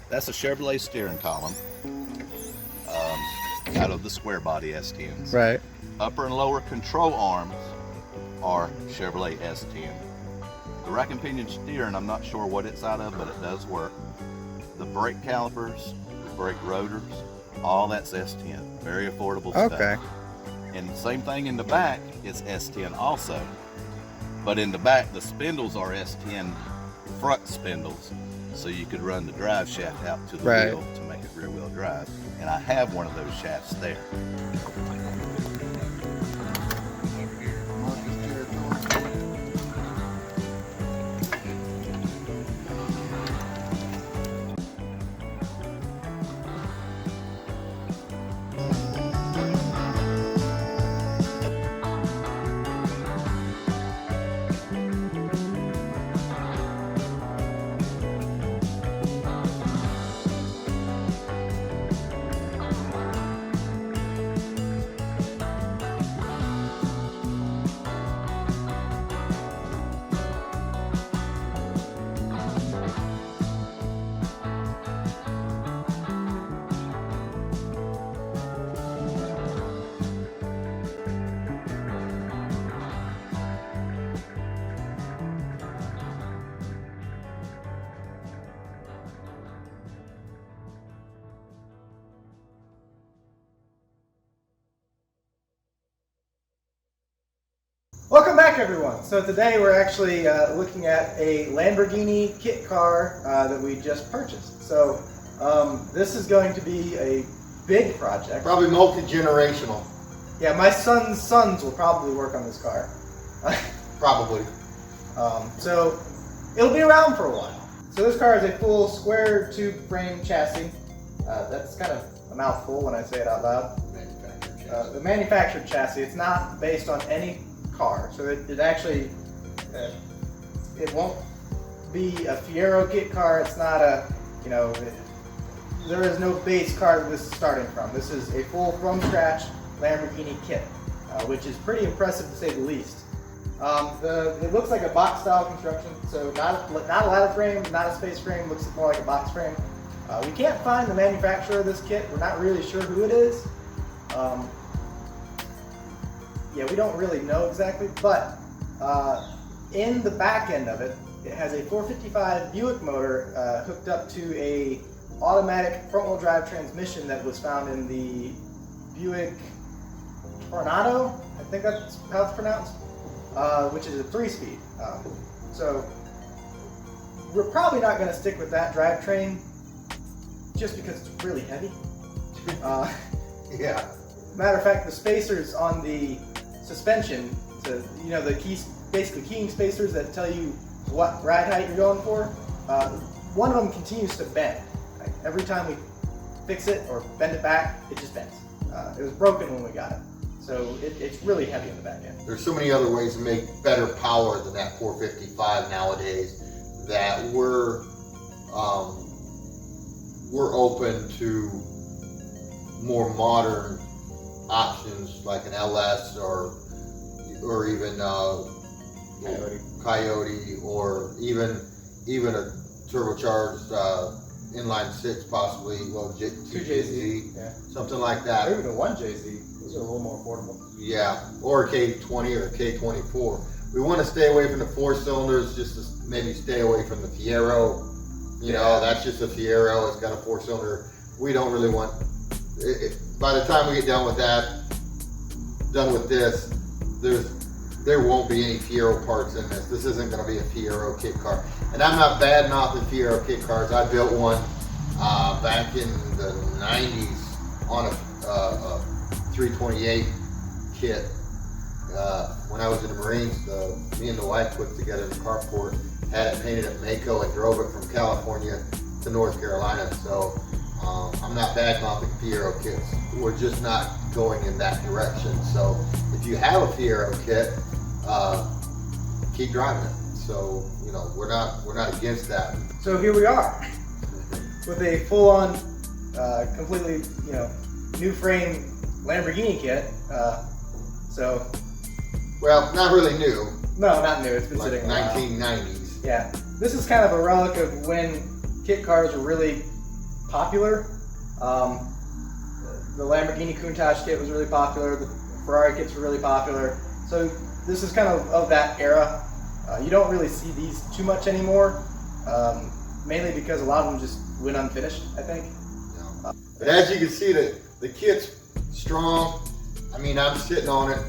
That's a Chevrolet steering column out of the square body S10s. Right. Upper and lower control arms are Chevrolet S10. The rack and pinion steering, I'm not sure what it's out of, but it does work. The brake calipers, the brake rotors, all that's S10. Very affordable stuff. Okay. And same thing in the back, it's S10 also. But in the back, the spindles are S10 front spindles, so you could run the drive shaft out to the wheel to make it rear wheel drive. And I have one of those shafts there. Welcome back, everyone. So today we're actually looking at a Lamborghini kit car that we just purchased. So this is going to be a big project. Probably multi-generational. Yeah, my son's sons will probably work on this car. Probably. So it'll be around for a while. So this car is a full square tube frame chassis. That's kind of a mouthful when I say it out loud. Manufactured chassis. The manufactured chassis. It's not based on any car, so it actually it won't be a Fiero kit car. It's not a, you know, there is no base car that this is starting from. This is a full from scratch Lamborghini kit, which is pretty impressive to say the least. It looks like a box style construction, so not a ladder frame, not a space frame. Looks more like a box frame. We can't find the manufacturer of this kit. We're not really sure who it is. Yeah, we don't really know exactly, but in the back end of it, it has a 455 Buick motor hooked up to a automatic front-wheel drive transmission that was found in the Buick Tornado, I think that's how it's pronounced, which is a 3-speed. So we're probably not going to stick with that drivetrain just because it's really heavy. Yeah. Matter of fact, the spacers on the suspension, so, you know, the basically keying spacers that tell you what ride height you're going for, one of them continues to bend. Like, every time we fix it or bend it back, it just bends. It was broken when we got it, so it's really heavy in the back end. There's so many other ways to make better power than that 455 nowadays that we're open to more modern options like an LS or even Coyote or even a turbocharged inline 6, possibly, well, 2JZ, yeah, something like that. or even a 1JZ. Those are a little more affordable. Yeah, or a K20 or a K24. We want to stay away from the 4 cylinders, just to maybe stay away from the Fiero. You know, that's just a Fiero. It's got a 4-cylinder. We don't really want. By the time we get done with this, there won't be any Fiero parts in this. This isn't going to be a Fiero kit car. And I'm not bad mouthing Fiero kit cars. I built one back in the 90s on a 328 kit. When I was in the Marines, me and the wife put it together in the carport, had it painted at Mako, and drove it from California to North Carolina. So I'm not bad mouthing Fiero kits. We're just not going in that direction. So if you have a Fiero kit, keep driving it. So, you know, we're not against that. So here we are with a full-on, completely, you know, new frame Lamborghini kit. Well, not really new. No, not new. It's been Like sitting a while. 1990s. Yeah, this is kind of a relic of when kit cars were really popular. The Lamborghini Countach kit was really popular. The Ferrari kits were really popular. So this is kind of that era. You don't really see these too much anymore, mainly because a lot of them just went unfinished, I think. Yeah. But as you can see, the kit's strong. I mean, I'm sitting on it.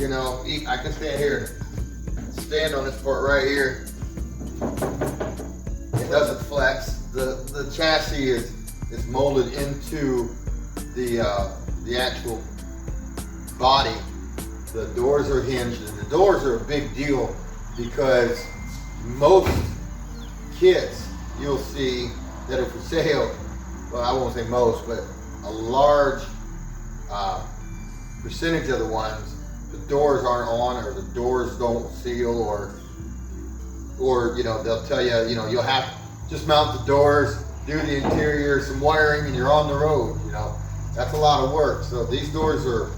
You know, I can stand here and stand on this part right here. It doesn't flex. The chassis is molded into the actual body. The doors are hinged, and the doors are a big deal because most kits you'll see that are for sale, well, I won't say most, but a large percentage of the ones, the doors aren't on, or the doors don't seal, or you know, they'll tell you, you know, you'll have to just mount the doors, do the interior, some wiring, and you're on the road. You know, that's a lot of work. So these doors are,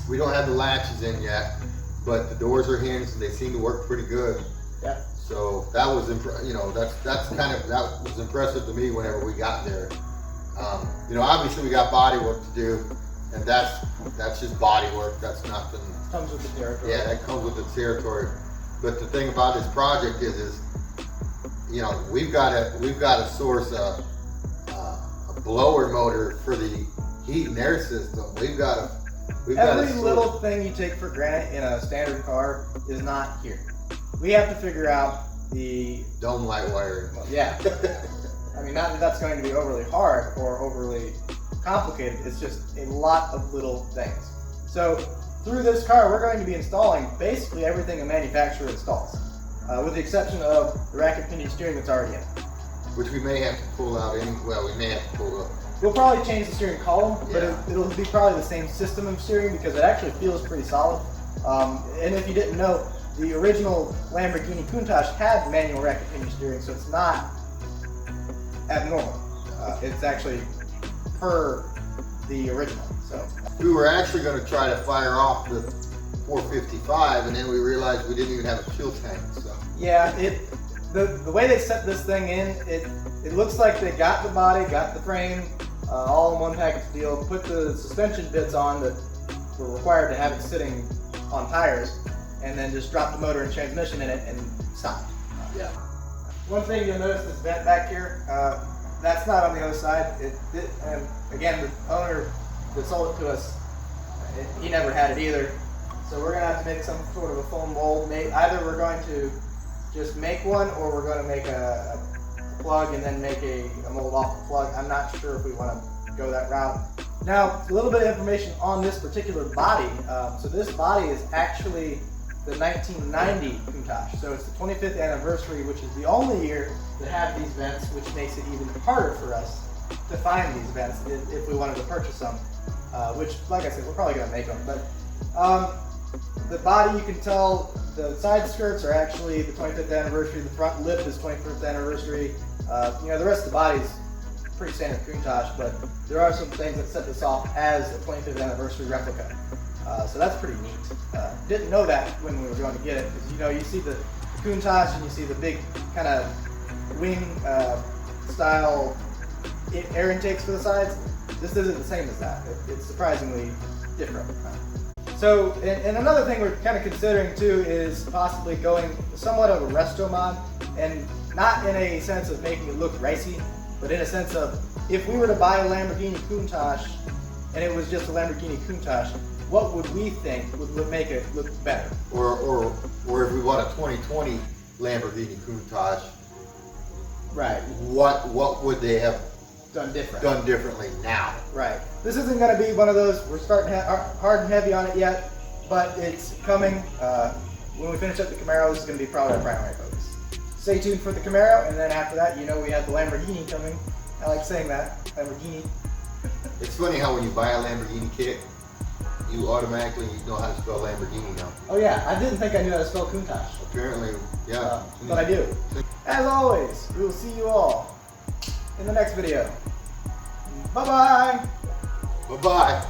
we don't have the latches in yet, but the doors are hinged and they seem to work pretty good. Yeah. So that was, you know, that was impressive to me whenever we got there. You know, obviously we got body work to do, and that's just body work. That's nothing. Comes with the territory. Yeah, that comes with the territory. But the thing about this project is you know, we've got to source a blower motor for the heat and air system. Every little thing you take for granted in a standard car is not here. We have to figure out the dome light wiring. Well, yeah. I mean, not that that's going to be overly hard or overly complicated. It's just a lot of little things. So through this car, we're going to be installing basically everything a manufacturer installs, with the exception of the rack and pinion steering that's already in. Which we may have to pull out well, we may have to pull up. We'll probably change the steering column, but Yeah. it'll be probably the same system of steering because it actually feels pretty solid. And if you didn't know, the original Lamborghini Countach had manual rack and pinion steering, so it's not abnormal. It's actually per the original. So We were actually going to try to fire off the 455, and then we realized we didn't even have a fuel tank. So yeah, the way they set this thing in, it looks like they got the body, got the frame, all in one package deal, put the suspension bits on that were required to have it sitting on tires, and then just dropped the motor and transmission in it and stopped. yeah. One thing you'll notice, this vent back here, that's not on the other side. And again, the owner that sold it to us, he never had it either. So we're gonna have to make some sort of a foam mold. Either we're going to just make one, or we're going to make a plug and then make a mold off the plug. I'm not sure if we want to go that route. Now, a little bit of information on this particular body. So this body is actually the 1990 Countach. So it's the 25th anniversary, which is the only year that had these vents, which makes it even harder for us to find these vents if we wanted to purchase them. Which, like I said, we're probably going to make them. But the body, you can tell the side skirts are actually the 25th anniversary. The front lip is 25th anniversary. You know, the rest of the body is pretty standard Countach, but there are some things that set this off as a 25th anniversary replica. So that's pretty neat. Didn't know that when we were going to get it, because you know, you see the Countach and you see the big kind of wing style air intakes for the sides. This isn't the same as that. It's surprisingly different. So, and another thing we're kind of considering too is possibly going somewhat of a resto mod, and not in a sense of making it look ricey, but in a sense of if we were to buy a Lamborghini Countach and it was just a Lamborghini Countach, what would we think would make it look better? Or if we want a 2020 Lamborghini Countach, Right. what would they have Done different. done differently now? Right. This isn't going to be one of those, we're starting hard and heavy on it yet, but it's coming. When we finish up the Camaro, this is going to be probably our primary focus. Stay tuned for the Camaro, and then after that, you know, we have the Lamborghini coming. I like saying that, Lamborghini. It's funny how when you buy a Lamborghini kit, you automatically know how to spell Lamborghini now. Oh yeah, I didn't think I knew how to spell Countach. Apparently, yeah. But I do. As always, we will see you all in the next video. Bye-bye. Bye-bye.